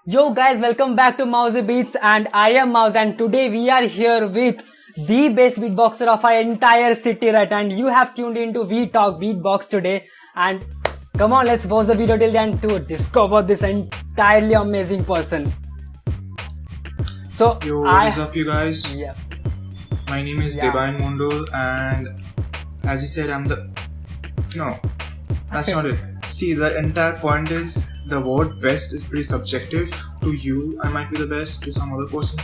Yo guys, welcome back to Mousy Beats and I am Mouse and today we are here with the best beatboxer of our entire city, right? And you have tuned into We Talk Beatbox today and come on, let's watch the video till the end to discover this entirely amazing person. So, Yo, what is up you guys? Yeah. My name is Debayan Mondal and as you said No, that's not it. See, the entire point is the word best is pretty subjective. To you, I might be the best. To some other person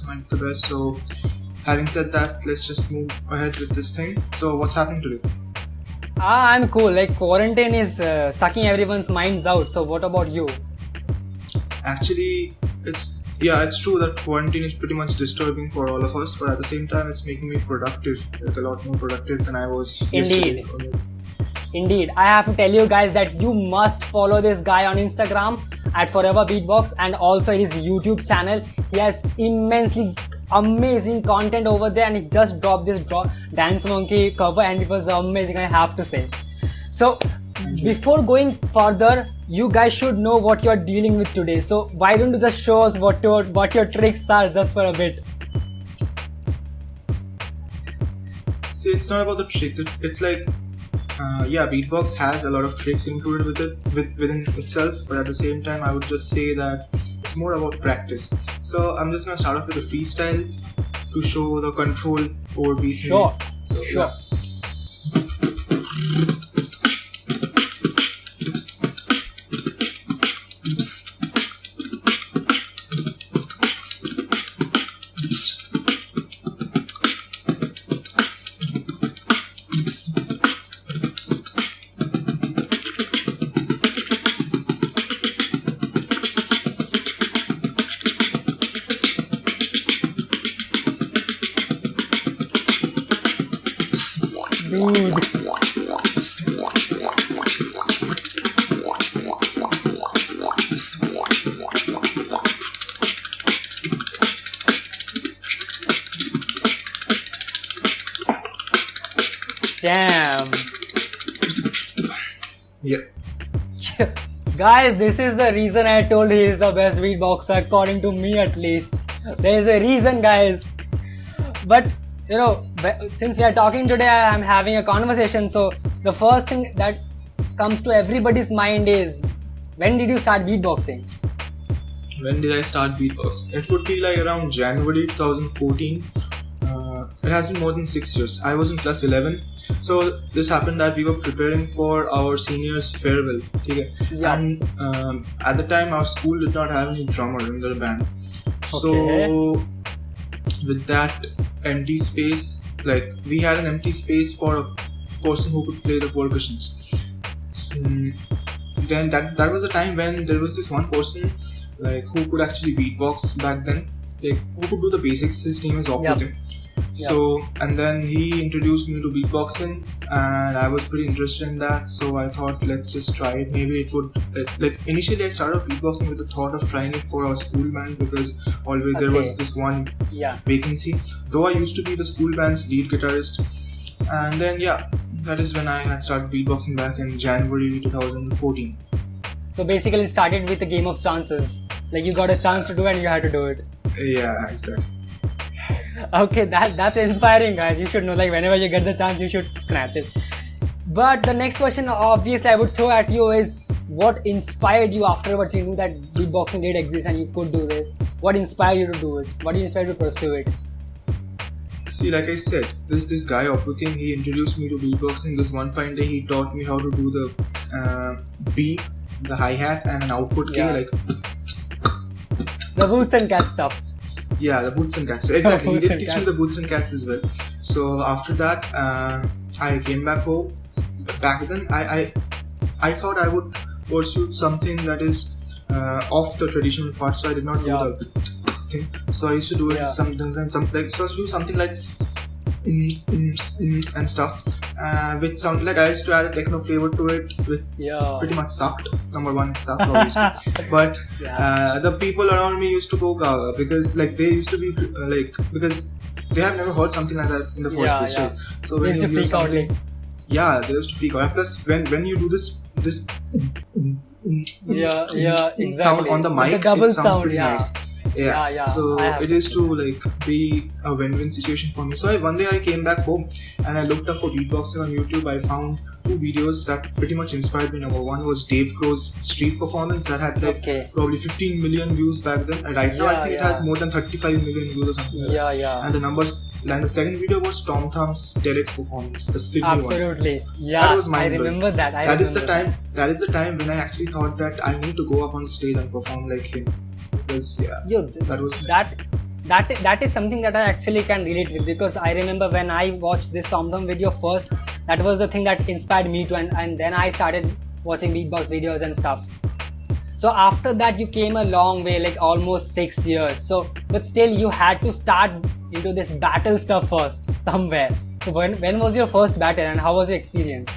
might be the best. So, having said that, let's just move ahead with this thing. So, what's happening today? I'm cool. Like quarantine is sucking everyone's minds out. So, what about you? Actually, it's true that quarantine is pretty much disturbing for all of us. But at the same time, it's making me productive. Like a lot more productive than I was yesterday. Indeed, I have to tell you guys that you must follow this guy on Instagram at Forever Beatbox and also his YouTube channel. He has immensely amazing content over there and he just dropped this Dance Monkey cover and it was amazing, I have to say. So, before going further, you guys should know what you are dealing with today. So, why don't you just show us what your tricks are just for a bit? See, it's not about the tricks. It's like beatbox has a lot of tricks included within itself, but at the same time I would just say that it's more about practice. So I'm just gonna start off with a freestyle to show the control over beats. Sure. Yeah. Dude. Damn. Yeah. Guys, this is the reason I told he is the best beatboxer, according to me at least. There is a reason, guys. But you know, since we are talking today, I am having a conversation. So the first thing that comes to everybody's mind is, when did you start beatboxing? When did I start beatboxing? It would be like around January 2014. It has been more than 6 years. I was in class 11. So this happened that we were preparing for our seniors' farewell. Okay? Yeah. And at the time our school did not have any drummer in their band. So with that empty space, like we had an empty space for a person who could play the percussions. Then that was the time when there was this one person like who could actually beatbox back then, like who could do the basics. His name is Operating. So and then he introduced me to beatboxing and I was pretty interested in that, so I thought let's just try it. Maybe it would like initially I started beatboxing with the thought of trying it for our school band because always there was this one vacancy, though I used to be the school band's lead guitarist. And then that is when I had started beatboxing back in January 2014. So basically it started with a game of chances, like you got a chance to do and you had to do it. Yeah, exactly. Okay, that's inspiring, guys. You should know, like whenever you get the chance you should snatch it. But the next question obviously I would throw at you is, what inspired you afterwards? You knew that beatboxing did exist and you could do this. What inspired you to do it? What inspired you to pursue it? See, like I said, this guy Operating, he introduced me to beatboxing. This one fine day he taught me how to do the beat, the hi-hat and an output K, like the boots and cat stuff. Yeah, the boots and cats. Exactly. He did teach me the boots and cats as well. So after that, I came back home. Back then, I thought I would pursue something that is off the traditional part. So I did not do the thing. So I used to do it something. So I used to do something like and stuff. With sound, like I used to add a techno flavor to it, which pretty much sucked. Number one, it sucked obviously. But the people around me used to go gaga because like they used to be because they have never heard something like that in the first place. So when they used to freak out. They used to freak out. Plus when you do this this Yeah, exactly. sound on the mic, the double it sounds sound, pretty nice. Yeah, So I have it is to like be a win-win situation for me. So one day I came back home and I looked up for beatboxing on YouTube. I found two videos that pretty much inspired me. Number one was Dave Crow's street performance that had like probably 15 million views back then. And right now I think it has more than 35 million views or something. Yeah. And the second video was Tom Thumb's TEDx performance, the Sydney one. Absolutely. Yeah, that was mind-blowing. I remember that. That is the time when I actually thought that I need to go up on stage and perform like him. Because that is something that I actually can relate with, because I remember when I watched this Tom Thumb video first, that was the thing that inspired me to, and then I started watching beatbox videos and stuff. So after that you came a long way, like almost 6 years. So but still you had to start into this battle stuff first somewhere. So when was your first battle and how was your experience?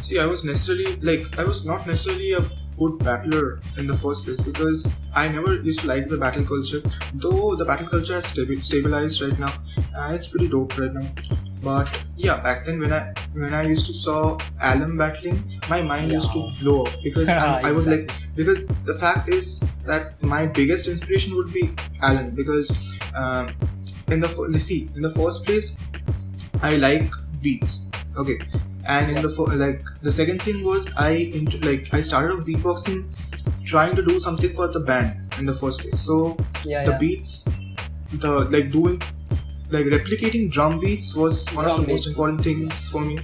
See, I was not necessarily a good battler in the first place, because I never used to like the battle culture. Though the battle culture has stabilized right now, it's pretty dope right now. But yeah, back then when I used to saw Alan battling, my mind used to blow up, because I was like, because the fact is that my biggest inspiration would be Alan, because in the first place I like beats, okay. And in the second thing was I started off beatboxing trying to do something for the band in the first place. So the beats, replicating drum beats was one of the most important things for me.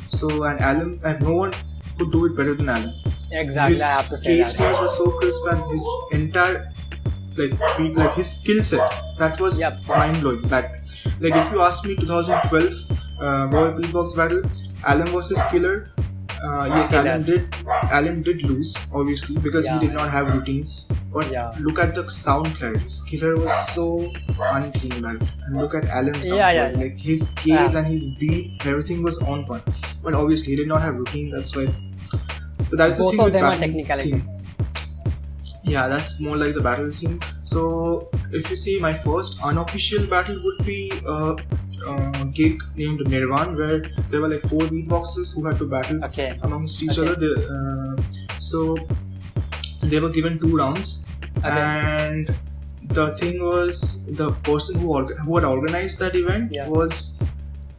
So and no one could do it better than Alan. Exactly, I have to say that. His snares were so crisp, and his entire beat, his skill set, that was mind blowing back then. Like if you ask me, 2012 World Beatbox Battle, Alan versus Killer. Yes, Alan did lose, obviously, because he did not have routines. But look at the sound clarity. Killer was so unclean back then. And look at Alan's sound clarity. Like his case and his beat, everything was on point. But obviously he did not have routine, that's why. So that's both the thing of with them are battle technicality. scene. Yeah, that's more like the battle scene. So if you see, my first unofficial battle would be a gig named Nirvan, where there were like 4 beatboxers who had to battle amongst each other. So they were given 2 rounds, and the thing was, the person who had organized that event was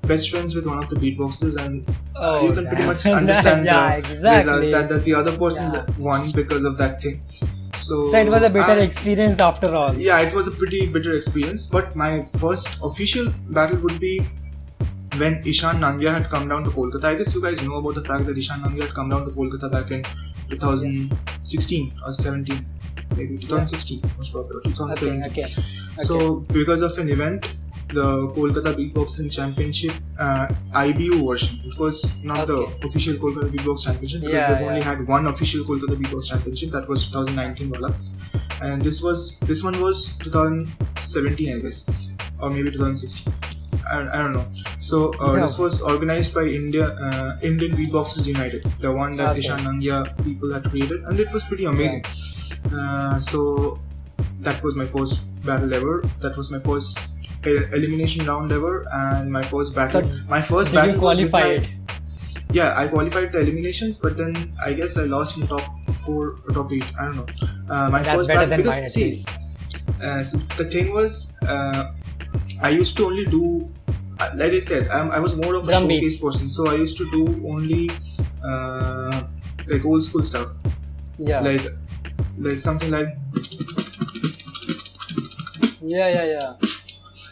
best friends with one of the beatboxers, and you can pretty much understand the results that the other person won because of that thing. So it was a bitter experience after all. Yeah, it was a pretty bitter experience. But my first official battle would be when Ishan Nangia had come down to Kolkata. I guess you guys know about the fact that Ishan Nangia had come down to Kolkata back in 2016 or 17, maybe 2016 most probably, 2017. Okay. So because of an event, the Kolkata Beatboxing Championship IBU version. It was not the official Kolkata Beatbox Championship, because they've only had one official Kolkata Beatbox Championship. That was 2019 wala. And this one was 2017, I guess, or maybe 2016. I don't know. So this was organized by Indian Beatboxers United, the one that Ishan Nangia people had created, and it was pretty amazing. So that was my first battle ever. That was my first elimination round ever, and my first battle. So did you qualify it? Yeah, I qualified the eliminations, but then I guess I lost in top 4 or top 8. I don't know. That's first better battle, than mine, at least. So the thing was, I used to only do, like I said, I was more of a showcase person, so I used to do only like old school stuff. Yeah. Like something like. Yeah.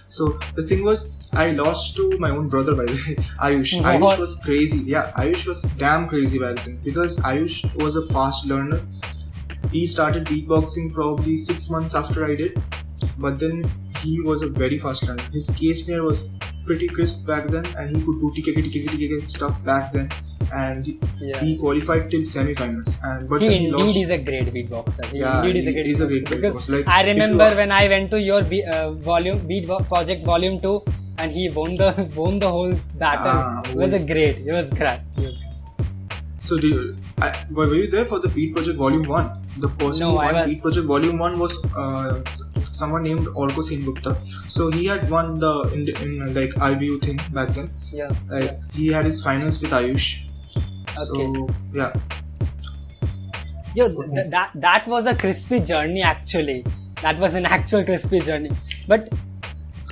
So the thing was, I lost to my own brother, by the way, Ayush. Ayush was crazy. Yeah, Ayush was damn crazy back then, because Ayush was a fast learner. He started beatboxing probably 6 months after I did, but then he was a very fast learner. His case snare was pretty crisp back then, and he could do TK stuff back then, and he qualified till semi-finals. But he indeed is a great beatboxer. He's a great beatboxer. Like, I remember when I went to your Beatbox project volume 2, and he won the whole battle. It was great. So were you there for the Beat Project Volume 1? The person who won Beat Project Volume 1 was someone named Orko Sengupta. So he had won the in like IBU thing back then. He had his finals with Ayush, So yeah. Yo, that was a crispy journey actually. That was an actual crispy journey. But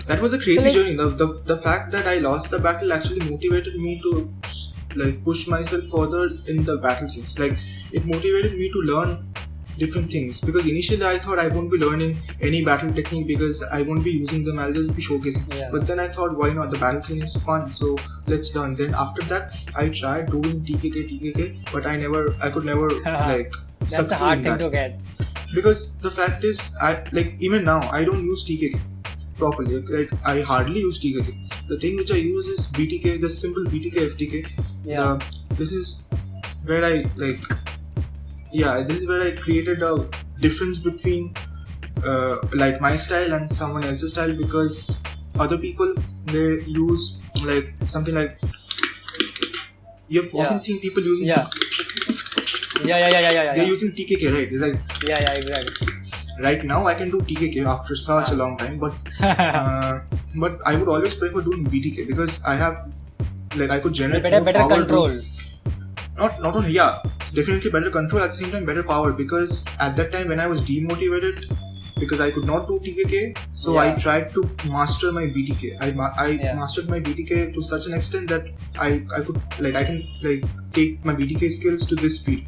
that was a crazy journey. The fact that I lost the battle actually motivated me to like push myself further in the battle scenes. Like it motivated me to learn different things, because initially I thought I won't be learning any battle technique because I won't be using them, I'll just be showcasing. But then I thought, why not? The battle scene is fun, so let's learn. Then after that I tried doing TKK, but I could never like that's succeed a hard in thing that. to get. Because the fact is, I like even now I don't use TKK properly. Like I hardly use TKK. The thing which I use is BTK, just simple BTK FTK. This is where I like. Yeah, this is where I created a difference between like my style and someone else's style, because other people, they use like something like, you've often seen people using Yeah. they're using TKK, right? It's like, yeah, exactly. right now I can do TKK after such a long time, but but I would always prefer doing BTK because I have like I could generate better power control. Not only, definitely better control, at the same time better power, because at that time when I was demotivated because I could not do TKK, so I tried to master my BTK. I mastered my BTK to such an extent that I can take my BTK skills to this speed.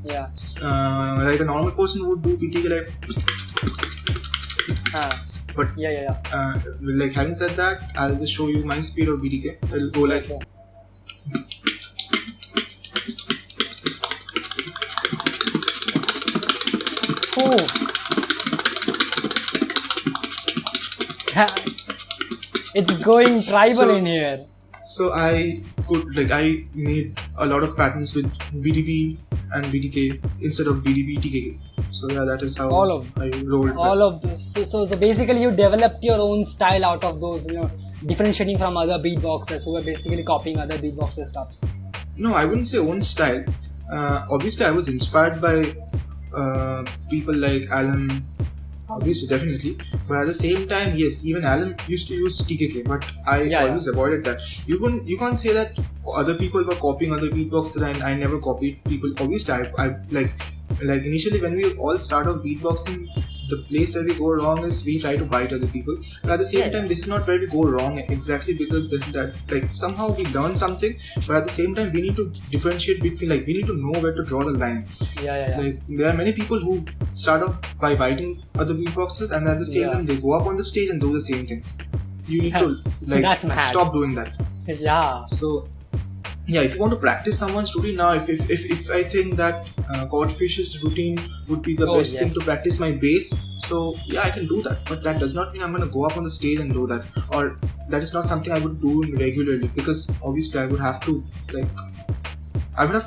Like a normal person would do BTK like but like having said that, I'll just show you my speed of BTK. It'll go like It's going tribal in here. So I made a lot of patterns with BDB and BTK instead of BDB TKK. So yeah, that is how I rolled. All of this. So basically you developed your own style out of those, differentiating from other beatboxers who were basically copying other beatboxer stuffs. No, I wouldn't say own style. Obviously I was inspired by people like Alan, obviously, definitely, but at the same time, yes, even Alan used to use TKK, but I always avoided that. You can't say that other people were copying other beatboxers and I never copied people. Obviously, I like initially when we all start off beatboxing, the place where we go wrong is we try to bite other people. But at the same time, this is not where we go wrong exactly, because that like somehow we learn something, but at the same time we need to differentiate between, like we need to know where to draw the line. Like there are many people who start off by biting other beatboxers and at the same time they go up on the stage and do the same thing. You need to like stop doing that. So yeah, if you want to practice someone's routine now, if I think that Codfish's routine would be the best thing to practice my bass, so yeah, I can do that. But that does not mean I'm going to go up on the stage and do that, or that is not something I would do regularly, because obviously I would have to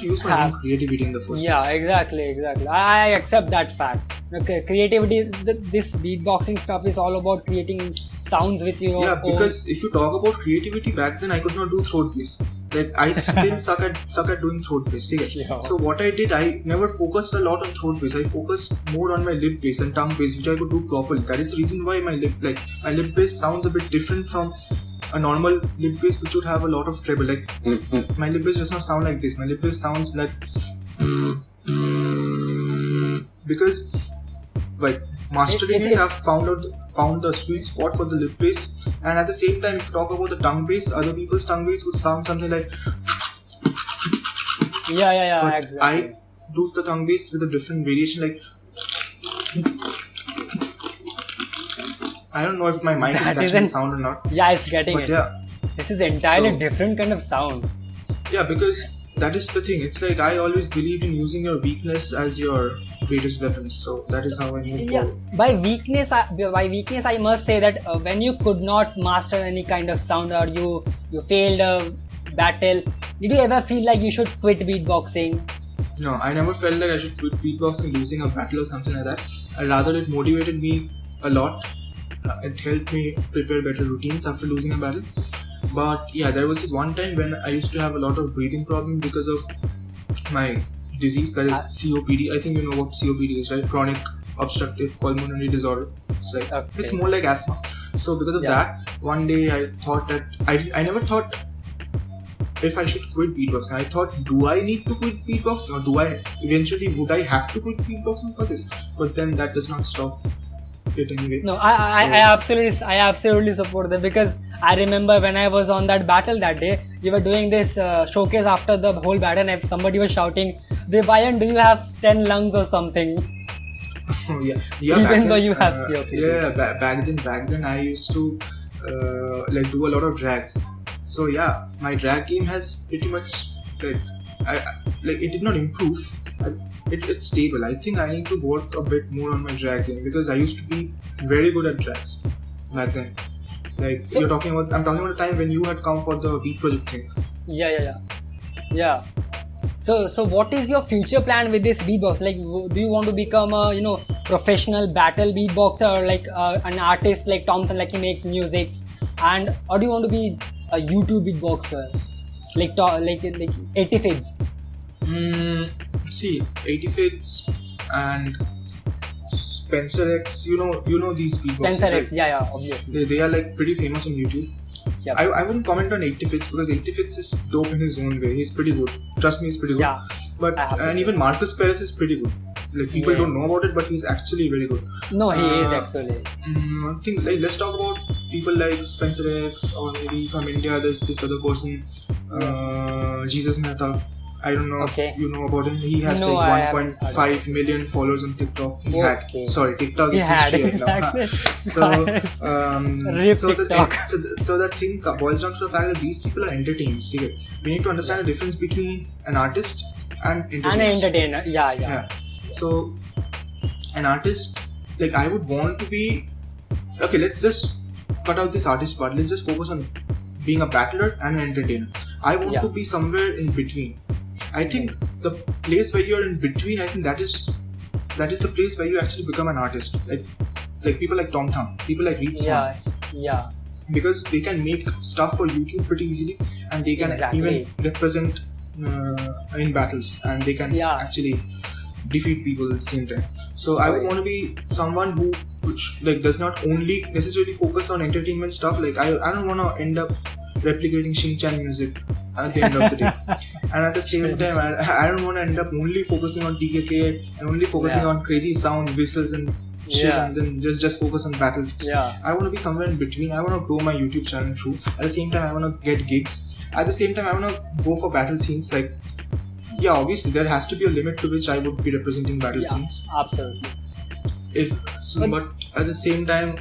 use my own creativity in the first place. Exactly. I accept that fact. Okay, creativity, this beatboxing stuff is all about creating sounds with your own. Because if you talk about creativity, back then I could not do throat bass. Like I still suck at doing throat bass. Okay? So what I did, I never focused a lot on throat bass. I focused more on my lip bass and tongue bass, which I could do properly. That is the reason why my lip bass sounds a bit different from a normal lip bass, which would have a lot of treble. Like my lip bass does not sound like this. My lip bass sounds like because like mastering it, I've found the sweet spot for the lip bass. And at the same time, if you talk about the tongue bass, other people's tongue bass would sound something like but exactly. I do the tongue bass with a different variation, like I don't know if my mic is catching the sound or not. It's getting but it. This is entirely different kind of sound. Yeah, because that is the thing. It's like I always believed in using your weakness as your greatest weapon. So that is how I move forward. By weakness, I must say that when you could not master any kind of sound, or you failed a battle, did you ever feel like you should quit beatboxing? No, I never felt like I should quit beatboxing losing a battle or something like that. Rather, it motivated me a lot. It helped me prepare better routines after losing a battle. But yeah, there was this one time when I used to have a lot of breathing problem because of my disease, that is COPD. I think you know what COPD is, right? Chronic obstructive pulmonary disorder. It's like it's more like asthma. So because of that, one day I thought that I never thought if I should quit beatboxing. I thought, do I need to quit beatboxing, or would I have to quit beatboxing for this? But then that does not stop it anyway. No, I absolutely support that, because I remember when I was on that battle that day, you were doing this showcase after the whole battle, and somebody was shouting, "Debayan, do you have 10 lungs or something?" yeah. Even though you have COPD. Yeah, back then I used to do a lot of drags. So yeah, my drag game has pretty much it did not improve. It's stable. I think I need to work a bit more on my drag game, because I used to be very good at drags back then. I'm talking about a time when you had come for the beat project thing. Yeah. So what is your future plan with this beatbox? Like, do you want to become a professional battle beatboxer, or like an artist like Tom Thumb, like he makes music, or do you want to be a YouTube beatboxer like 80 Fids? See, 80 Fids and Spencer X, you know these beatboxers. Spencer X, right? yeah, obviously. They are like pretty famous on YouTube. Yep. I wouldn't comment on 80 Fids, because 80 Fids is dope in his own way. He's pretty good. Trust me, he's pretty good. Yeah. But even Marcus Perez is pretty good. Like, people don't know about it, but he's actually very good. No, he is actually. I think let's talk about people like Spencer X, or maybe from India there's this other person, Jesus Mehta. I don't know if you know about him. He has 1.5 million followers on TikTok. TikTok is history right now. So the thing boils down to the fact that these people are entertainers. Okay? We need to understand the difference between an artist and an entertainer. Yeah. So an artist, like, I would want to be. Okay, let's just cut out this artist part. Let's just focus on being a battler and an entertainer. I want to be somewhere in between. I think the place where you're in between, I think that is the place where you actually become an artist. Like people like Tom Thumb, people like Reed Swan. Yeah. Because they can make stuff for YouTube pretty easily, and they can even represent in battles, and they can actually defeat people at the same time. So I would want to be someone which does not only necessarily focus on entertainment stuff. Like, I don't want to end up replicating Shin-chan music at the end of the day. And at the same time, I don't want to end up only focusing on TKK and only focusing on crazy sounds, whistles and shit, and then just focus on battles. I want to be somewhere in between. I want to grow my YouTube channel through. At the same time, I want to get gigs. At the same time, I want to go for battle scenes. Like, yeah, obviously there has to be a limit to which I would be representing battle scenes. Absolutely. But at the same time,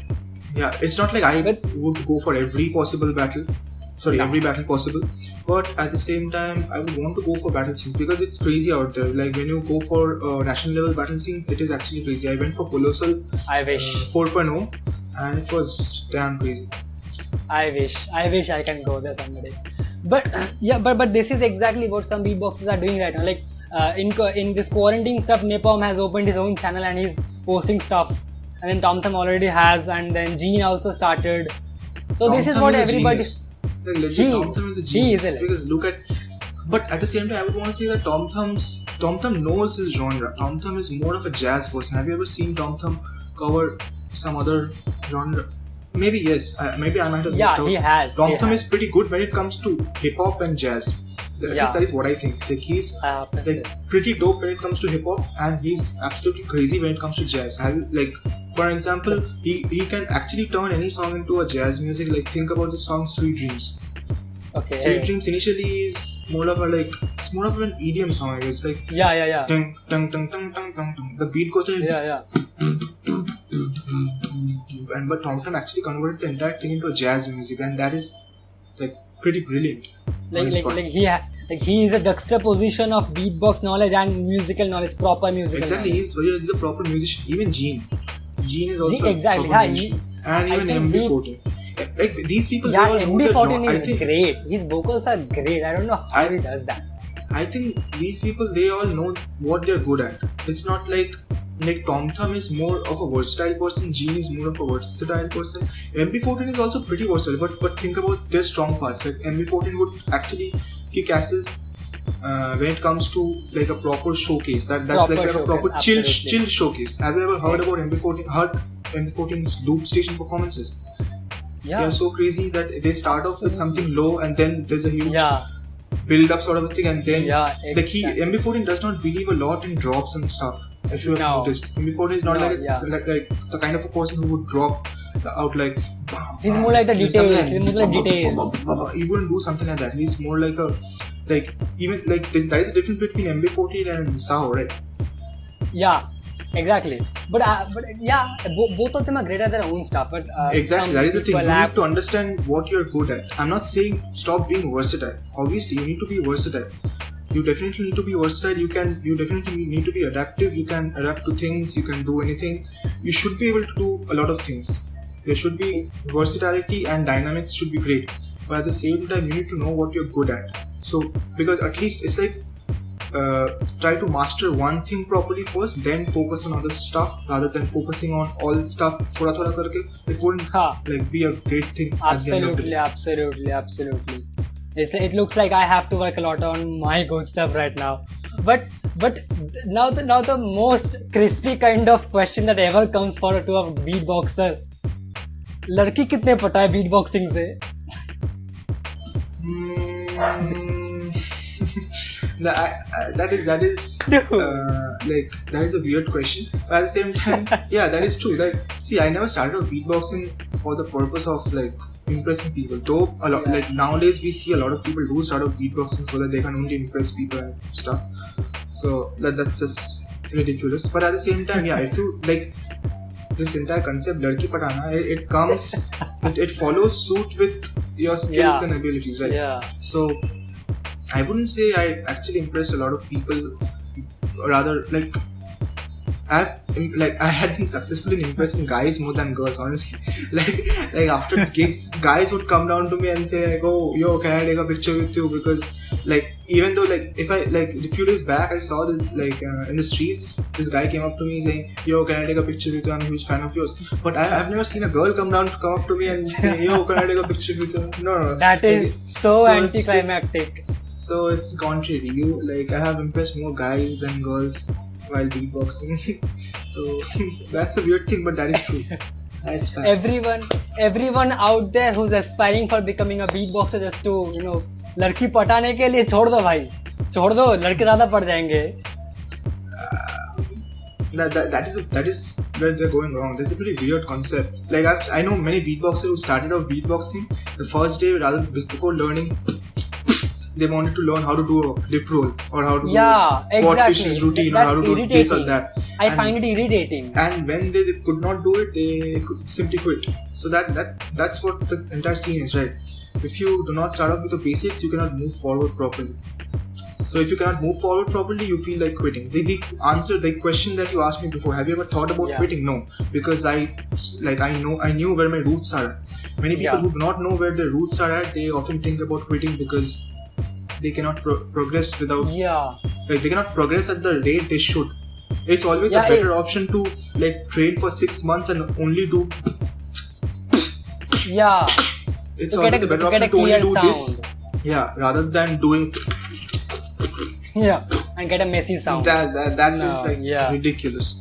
it's not like I would go for every battle possible. But at the same time, I would want to go for battle scenes, because it's crazy out there. Like, when you go for a national level battle scene, it is actually crazy. I went for Colossal 4.0, and it was damn crazy. I wish I can go there someday. But but this is exactly what some beatboxers are doing right now. Like, in this quarantine stuff, Napalm has opened his own channel and he's posting stuff, and then Tom Thumb already has, and then Gene also started. So Tom this is Thumb what is everybody. Like, legit, Tom Thumb is a genius. Because look at. But at the same time, I would want to say that Tom Thumb knows his genre. Tom Thumb is more of a jazz person. Have you ever seen Tom Thumb cover some other genre? Maybe yes. Maybe I might have missed out. He has. Tom Thumb is pretty good when it comes to hip hop and jazz. At least that is what I think. Like, he's pretty dope when it comes to hip hop, and he's absolutely crazy when it comes to jazz. For example, he can actually turn any song into a jazz music. Like, think about the song "Sweet Dreams." Okay. Sweet Dreams initially is more of it's more of an EDM song, I guess. Like, Dun, dun, dun, dun, dun, dun, dun. The beat goes like but Tom Thumb actually converted the entire thing into a jazz music, and that is like pretty brilliant. He is a juxtaposition of beatbox knowledge and musical knowledge, proper musical knowledge. He's a proper musician. Even Gene is also a proper musician. And even MB14. Like, these people, MB14 is great. His vocals are great. I don't know how he does that. I think these people, they all know what they're good at. It's not like Tom Thumb is more of a versatile person, Gene is more of a versatile person. MB14 is also pretty versatile, but think about their strong parts. Like, MB14 would actually kick asses when it comes to like a proper showcase. That's like a proper chill showcase. Have you ever heard about MB14's loop station performances? Yeah. They are so crazy that they start off with something low, and then there's a huge build up sort of a thing, and then Yeah, like MB14 does not believe a lot in drops and stuff. If you have noticed, MB14 is not like the kind of a person who would drop out like. He's more like the details. He's more like details. He wouldn't do something like that. He's more like a even like there is a difference between MB14 and Sao, right? Yeah, exactly. But yeah, both of them are great at their own stuff. But exactly, that is the thing. You need to understand what you're good at. I'm not saying stop being versatile. Obviously, you need to be versatile. You definitely need to be versatile. You definitely need to be adaptive. You can adapt to things. You can do anything. You should be able to do a lot of things. There should be versatility and dynamics should be great. But at the same time, you need to know what you're good at. So, because at least it's like try to master one thing properly first, then focus on other stuff rather than focusing on all stuff thoda thoda karke. It wouldn't like be a great thing. Absolutely. It looks like I have to work a lot on my good stuff right now. But now the most crispy kind of question that ever comes to a beatboxer. लड़की कितने पटा है beatboxing से? That is like that is a weird question, but at the same time, yeah, that is true. Like, see, I never started out beatboxing for the purpose of like impressing people. Though a lot, like nowadays we see a lot of people who start out beatboxing so that they can only impress people and stuff. So that's just ridiculous. But at the same time, yeah, if you like this entire concept, ladki patana, it comes, it follows suit with your skills and abilities, right? Yeah. So I wouldn't say I actually impressed a lot of people. Rather, like I had been successful in impressing guys more than girls, honestly. like after gigs, guys would come down to me and say like, "Oh, yo, can I take a picture with you?" Because like even though like if I like a few days back I saw that like in the streets this guy came up to me saying, "Yo, can I take a picture with you? I'm a huge fan of yours." But I've never seen a girl come up to me and say, "Yo, can I take a picture with you?" No. That is so anticlimactic. So it's contrary. I have impressed more guys than girls while beatboxing. So that's a weird thing, but that is true. That's fact. Everyone out there who's aspiring for becoming a beatboxer just to लड़की पटाने के लिए छोड़ दो भाई, छोड़ दो, लड़के ज़्यादा पड़ जाएंगे. That is where they're going wrong. That's a pretty weird concept. Like I know many beatboxers who started off beatboxing the first day before learning. They wanted to learn how to do a lip roll or how to do Whatfish's routine or how to do this or that. I find it irritating. And when they could not do it, they could simply quit. So that's what the entire scene is, right? If you do not start off with the basics, you cannot move forward properly. So if you cannot move forward properly, you feel like quitting. The answer, the question that you asked me before, have you ever thought about quitting? No, because I knew where my roots are at. Many people who do not know where their roots are at, they often think about quitting because they cannot progress without they cannot progress at the rate they should. It's always a better option to train for 6 months and only do it's always a better option to only do this rather than doing and get a messy sound. That is ridiculous.